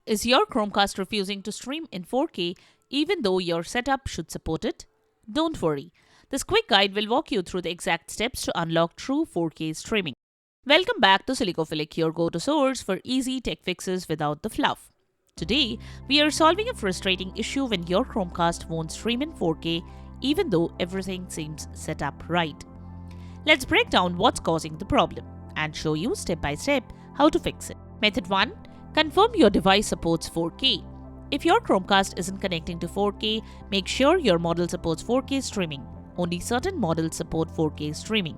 Is your Chromecast refusing to stream in 4K even though your setup should support it? Don't worry. This quick guide will walk you through the exact steps to unlock true 4K streaming. Welcome back to Silicophilic, your go-to source for easy tech fixes without the fluff. Today, we are solving a frustrating issue when your Chromecast won't stream in 4K even though everything seems set up right. Let's break down what's causing the problem and show you step by step how to fix it. Method 1. Confirm your device supports 4K. If your Chromecast isn't connecting to 4K, make sure your model supports 4K streaming. Only certain models support 4K streaming.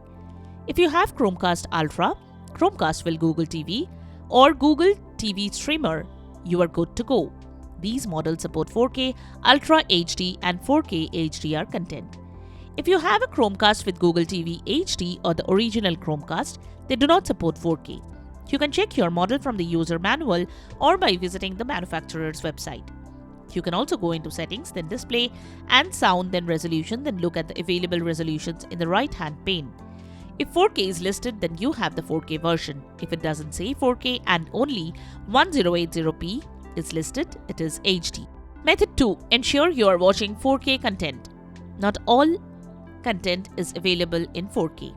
If you have Chromecast Ultra, Chromecast with Google TV, or Google TV Streamer, you are good to go. These models support 4K, Ultra HD, and 4K HDR content. If you have a Chromecast with Google TV HD or the original Chromecast, they do not support 4K. You can check your model from the user manual or by visiting the manufacturer's website. You can also go into settings, then display and sound, then resolution, then look at the available resolutions in the right-hand pane. If 4K is listed, then you have the 4K version. If it doesn't say 4K and only 1080p is listed, it is HD. Method 2. Ensure you are watching 4K content. Not all content is available in 4K.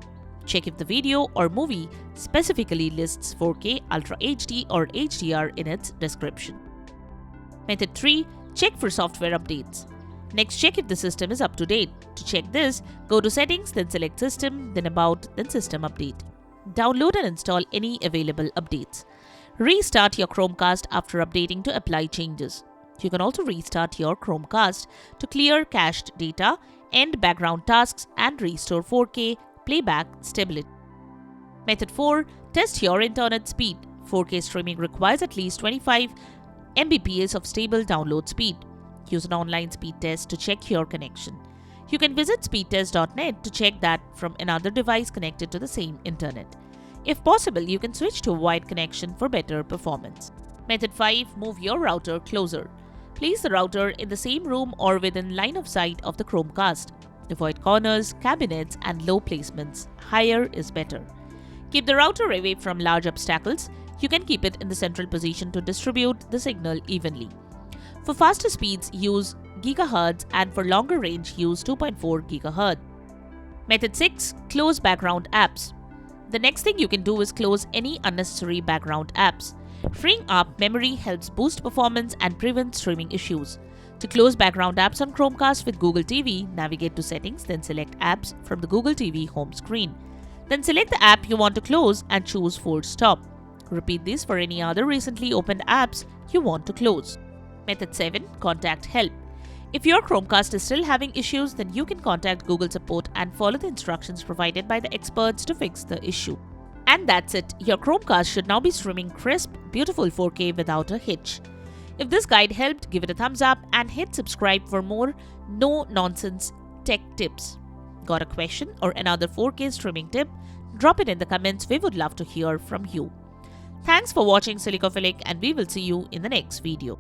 Check if the video or movie specifically lists 4K, Ultra HD or HDR in its description. Method 3. Check for software updates. Next, check if the system is up to date. To check this, go to Settings, then select System, then About, then System Update. Download and install any available updates. Restart your Chromecast after updating to apply changes. You can also restart your Chromecast to clear cached data, end background tasks, and restore 4K playback stability. Method 4. Test your internet speed. 4K streaming requires at least 25 Mbps of stable download speed. Use an online speed test to check your connection. You can visit speedtest.net to check that from another device connected to the same internet. If possible, you can switch to a wired connection for better performance. Method 5. Move your router closer. Place the router in the same room or within line of sight of the Chromecast. Avoid corners, cabinets, and low placements. Higher is better. Keep the router away from large obstacles. You can keep it in the central position to distribute the signal evenly. For faster speeds, use GHz, and for longer range, use 2.4 GHz. Method 6. Close background apps. The next thing you can do is close any unnecessary background apps. Freeing up memory helps boost performance and prevent streaming issues. To close background apps on Chromecast with Google TV, navigate to Settings, then select Apps from the Google TV home screen. Then select the app you want to close and choose Force Stop. Repeat this for any other recently opened apps you want to close. Method 7. Contact help. If your Chromecast is still having issues, then you can contact Google support and follow the instructions provided by the experts to fix the issue. And that's it. Your Chromecast should now be streaming crisp, beautiful 4K without a hitch. If this guide helped, give it a thumbs up and hit subscribe for more no-nonsense tech tips. Got a question or another 4K streaming tip? Drop it in the comments. We would love to hear from you. Thanks for watching Silicophilic, and we will see you in the next video.